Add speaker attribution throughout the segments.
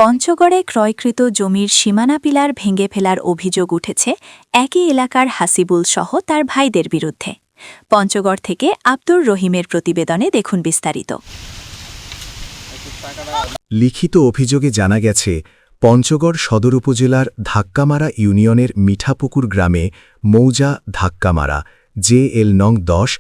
Speaker 1: পঞ্চগড়ে ক্রয়কৃত জমির সীমানা পিলার ভেঙে ফেলার অভিযোগ উঠেছে একই এলাকার হাসিবুল সহ তার ভাইদের বিরুদ্ধে। পঞ্চগড় থেকে আব্দুর রহিমের প্রতিবেদনে দেখুন বিস্তারিত।
Speaker 2: লিখিত অভিযোগে জানা গেছে, পঞ্চগড় সদর উপজেলার ধাক্কামারা ইউনিয়নের মিঠাপুকুর গ্রামে মৌজা ধাক্কামারা JL নং 10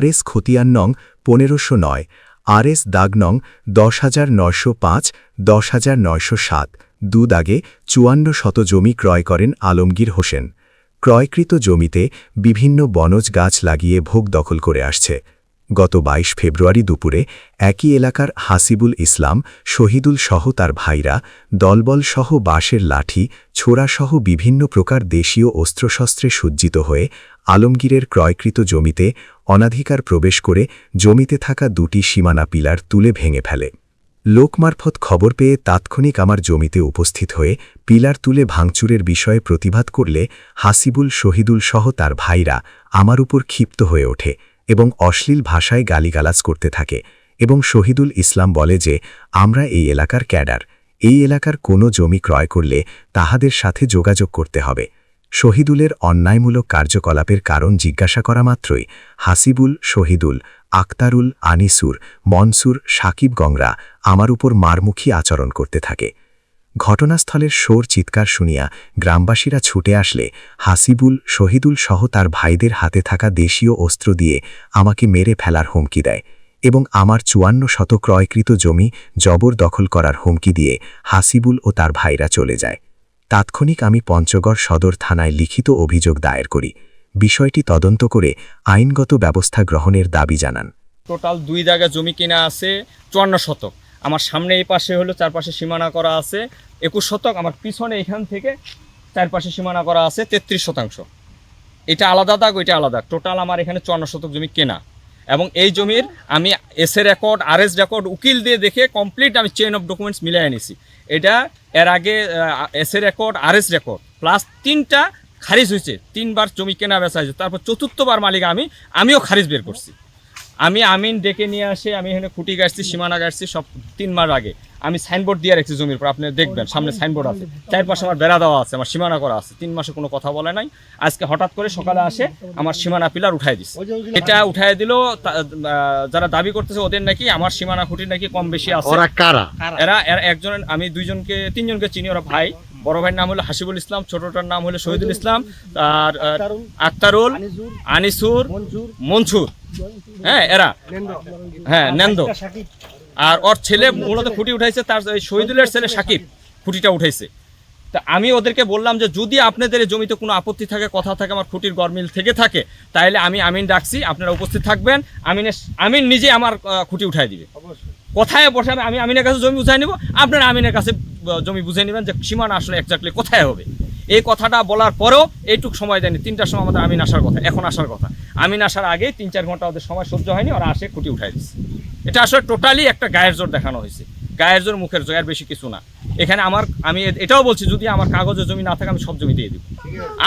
Speaker 2: RS খতিয়ান নং 1509 RS দাগ নং 10905 10907 দু দাগে 54 শত জমি ক্রয় করেন আলমগীর হোসেন। ক্রয়কৃত জমিতে বিভিন্ন বনজ গাছ লাগিয়ে ভোগ দখল করে আসছে। গত 22 ফেব্রুয়ারি দুপুরে একই এলাকার হাসিবুল ইসলাম, শহীদুল সহ তার ভাইরা দলবল সহ বাঁশের লাঠি, ছোড়াসহ বিভিন্ন প্রকার দেশীয় অস্ত্রশস্ত্রে সজ্জিত হয়ে আলমগীরের ক্রয়কৃত জমিতে অনাধিকার প্রবেশ করে জমিতে থাকা দুটি সীমানা পিলার তুলে ভেঙে ফেলে। লোকমারফত খবর পেয়ে তাৎক্ষণিক আমার জমিতে উপস্থিত হয়ে পিলার তুলে ভাঙচুরের বিষয়ে প্রতিবাদ করলে হাসিবুল, শহীদুল সহ তার ভাইরা আমার উপর ক্ষিপ্ত হয়ে ওঠে এবং অশ্লীল ভাষায় গালিগালাজ করতে থাকে এবং শহীদুল ইসলাম বলে যে আমরা এই এলাকার ক্যাডার, এই এলাকার কোনো জমি ক্রয় করলে তাহাদের সাথে যোগাযোগ করতে হবে। শহীদুলের অন্যায়মূলক কার্যকলাপের কারণ জিজ্ঞাসা করা মাত্রই হাসিবুল, শহীদুল, আক্তারুল, আনিসুর, মনসুর, সাকিব গংরা আমার উপর মারমুখী আচরণ করতে থাকে। ঘটনাস্থলের শোর চিৎকার শুনিয়া গ্রামবাসীরা ছুটে আসলে হাসিবুল, শহীদুল সহ তার ভাইদের হাতে থাকা দেশীয় অস্ত্র দিয়ে আমাকে মেরে ফেলার হুমকি দেয় এবং আমার 54 শত ক্রয়কৃত জমি জবরদখল করার হুমকি দিয়ে হাসিবুল ও তার ভাইরা চলে যায়। তাৎক্ষণিক আমি পঞ্চগড় সদর থানায় লিখিত অভিযোগ দায়ের করি। বিষয়টি তদন্ত করে আইনগত ব্যবস্থা গ্রহণের দাবি জানান।
Speaker 3: টোটাল 2 জায়গা জমি কিনা আছে 54 শতক। আমার সামনে এই পাশে হলো চারপাশে সীমানা করা আছে 21 শতক। আমার পিছনে এখান থেকে চারপাশে সীমানা করা আছে 33 শতাংশ। এটা আলাদা দাগ, ওইটা আলাদা। টোটাল আমার এখানে 54 শতক জমি কেনা এবং এই জমির আমি এসএ রেকর্ড, RS রেকর্ড উকিল দিয়ে দেখে কমপ্লিট আমি চেইন অফ ডকুমেন্টস মিলাই এনেছি। এটা এর আগে SA record, RS record plus 3টা খারিজ হয়েছে, 3বার জমি কেনা বেচা হয়েছে। তারপর 4বার মালিক আমিও খারিজ বের করছি। আমি আমিন ডেকে নিয়ে আসে, আমি এখানে খুঁটি গাড়ছি, সীমানা গাড়ছি, সব 3 মাস আগে আমি সাইনবোর্ড দিয়ে রাখছি জমির উপর। আপনি দেখবেন সামনে সাইনবোর্ড আছে, চারপাশে আমার বেড়া দেওয়া আছে, আমার সীমানা করা আছে। 3 মাসে কোনো কথা বলে নাই। আজকে হঠাৎ করে সকালে আসে আমার সীমানা পিলার উঠাই দিচ্ছে। এটা উঠাই দিল, যারা দাবি করতেছে ওদের নাকি আমার সীমানা খুঁটি নাকি কম বেশি আছে। এরা একজন, আমি 3জনকে চিনি। ওরা ভাই, বড় ভাইয়ের নাম হলো হাসিবুল ইসলাম, ছোটটার নাম হলো শহীদুল ইসলাম, আর আক্তারুল, আনিসুর, মনসুর, হ্যাঁ এরা, হ্যাঁ নেন্দ। আর ওর ছেলে মূলত খুঁটি উঠাইছে, তার শহীদুলের ছেলে সাকিব খুঁটিটা উঠাইছে। তা আমি ওদেরকে বললাম যে যদি আপনাদের জমিতে কোনো আপত্তি থাকে, কথা থাকে, আমার খুঁটির গরমিল থেকে থাকে, তাহলে আমি আমিন ডাকছি, আপনারা উপস্থিত থাকবেন। আমিন নিজে আমার খুঁটি উঠাই দিবে। কোথায় বসে আমি আমিনের কাছে জমি বুঝাই নেব, আপনারা আমিনের কাছে জমি বুঝে নেবেন যে সীমানা আসলে একজাক্টলি কোথায় হবে। এই কথাটা বলার পরেও এইটুক সময় দেয়নি। 3টার সময় আমাদের আমিন আসার কথা, এখন আসার কথা। আমিন আসার আগে 3-4 ঘন্টা ওদের সময় সহ্য হয়নি, ওরা আসে খুঁটি উঠাই দিচ্ছে। এটা আসলে টোটালি একটা গায়ের জোর দেখানো হয়েছে। গায়ের জোর, মুখের জোর, আর বেশি কিছু না। এখানে আমি এটাও বলছি, যদি আমার কাগজের জমি না থাকে আমি সব জমি দিয়ে দিব,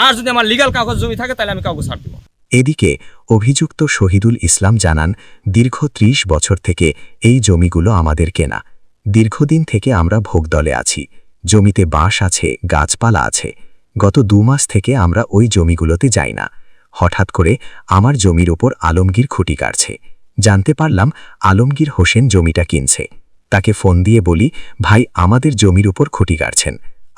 Speaker 3: আর যদি আমার লিগাল কাগজ জমি থাকে তাহলে আমি কাউকে ছাড় দিব।
Speaker 2: এদিকে অভিযুক্ত শহীদুল ইসলাম জানান, দীর্ঘ 30 বছর থেকে এই জমিগুলো আমাদের কেনা। দীর্ঘদিন থেকে আমরা ভোগদলে আছি। জমিতে বাঁশ আছে, গাছপালা আছে। গত 2 মাস থেকে আমরা ওই জমিগুলোতে যাই না। হঠাৎ করে আমার জমির ওপর আলমগীর খুঁটি কাটছে। জানতে পারলাম আলমগীর হোসেন জমিটা কিনছে। তাকে ফোন দিয়ে বলি, ভাই আমাদের জমির উপর খুঁটি কাটছেন।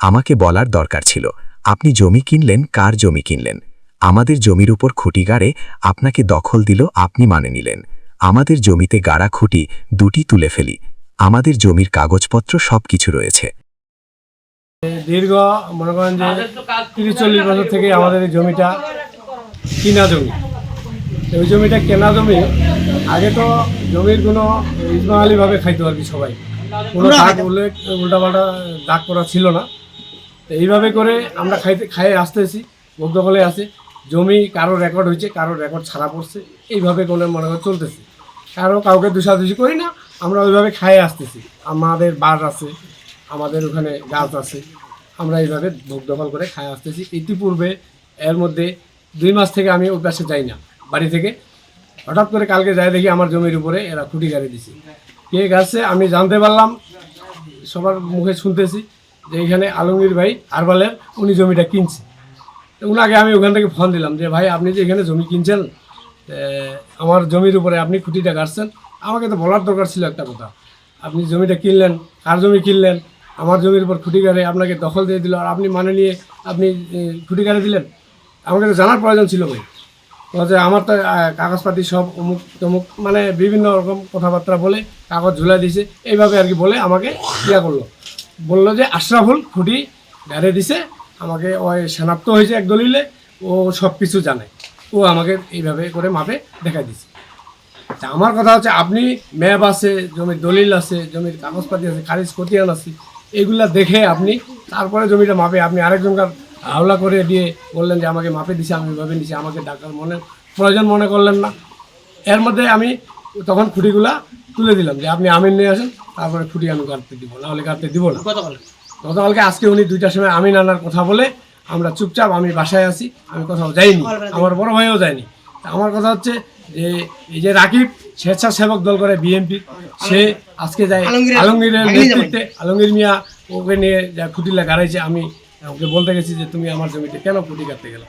Speaker 2: আমাকে বলার দরকার ছিল, আপনি জমি কিনলেন, কার জমি কিনলেন? আমাদের জমির উপর খুঁটি গাড়ে আপনাকে দখল দিল, আপনি মানে নিলেন। আমাদের জমিতে গাড়া খুঁটি 2টি তুলে ফেলি। আমাদের জমির কাগজপত্র সব কিছু রয়েছে।
Speaker 4: দীর্ঘ মনে করেন যে 30-40 বছর থেকে আমাদের এই জমিটা কিনা জমি। ওই জমিটা কেনা জমি। আগে তো জমির কোনো ইজমাহালিভাবে খাইতো আর কি সবাই, কোনো দাগ উল্টাপাল্টা দাগ করা ছিল না। তো এইভাবে করে আমরা খাইয়ে আসতেছি, ভোগ দখলে আছে। জমি কারো রেকর্ড হয়েছে, কারো রেকর্ড ছাড়া পড়ছে, এইভাবে কোনো মনে করে চলতেছে। কাউকে দোষাদোষি করি না, আমরা ওইভাবে খাইয়ে আসতেছি। আমাদের বাস আছে, আমাদের ওখানে গাছ আছে, আমরা এইভাবে ভোগ দখল করে খাইয়ে আসতেছি। ইতিপূর্বে এর মধ্যে 2 মাস থেকে আমি ওই পাশে যাই না বাড়ি থেকে। হঠাৎ করে কালকে যাই দেখি আমার জমির উপরে এরা খুঁটি গাড়ি দিছে। কে গাছে আমি জানতে পারলাম সবার মুখে শুনতেছি যে এখানে আলমগীর ভাই আরবালের উনি জমিটা কিনছে। তো উনাকে আমি ওখান থেকে ফোন দিলাম যে ভাই আপনি যে এখানে জমি কিনছেন, আমার জমির উপরে আপনি খুঁটিটা কাটছেন, আমাকে তো বলার দরকার ছিল একটা কথা। আপনি জমিটা কিনলেন, কার জমি কিনলেন, আমার জমির উপর খুঁটি কাটে আপনাকে দখল দিয়ে দিল, আর আপনি মানে নিয়ে আপনি খুঁটি কাটে দিলেন। আমাকে তো জানার প্রয়োজন ছিল ভাই। যে আমার তো কাগজপাতি সব অমুক তমুক মানে বিভিন্ন রকম কথাবার্তা বলে কাগজ ঝুলাই দিছে, এইভাবে আর কি বলে আমাকে ইয়া করলো, বললো যে আশরাফুল খুঁটি গাড়ি দিছে, আমাকে ওই শনাক্ত হয়েছে এক দলিলে, ও সব কিছু জানে, ও আমাকে এইভাবে করে মাপে দেখাই দিছে। তা আমার কথা হচ্ছে আপনি ম্যাপ আছে, জমির দলিল আছে, জমির কাগজপাতি আছে, খারিজ খতিয়ান আছে, এগুলা দেখে আপনি তারপরে জমিটা মাপে আপনি আরেকজনকার হাওলা করে দিয়ে বললেন যে আমাকে মাপে দিছে, আমি এভাবে নিছি, আমাকে ডাকার প্রয়োজন মনে করলেন না। এর মধ্যে আমি তখন খুঁটিগুলা তুলে দিলাম যে আপনি আমিন নিয়ে আসেন, তারপরে খুঁটি আমি কাটতে দিব, নাহলে কাটতে দিব না। গতকালকে আজকে উনি 2টার সময় আমিন আনার কথা বলে আমরা চুপচাপ, আমি বাসায় আছি, আমি কোথাও যাইনি, আমার বড় ভাইও যায়নি। তা আমার কথা হচ্ছে যে এই যে রাকিব স্বেচ্ছাসেবক দল করে বিএনপি, সে আজকে যায় আলমগীরের নেতৃত্বে, আলমগীর মিয়া ওকে নিয়ে যা খুঁটিলা গাড়াইছে, আমি ওকে বলতে গেছি যে তুমি আমার জমিতে কেন খুঁটি কাটতে গেলে।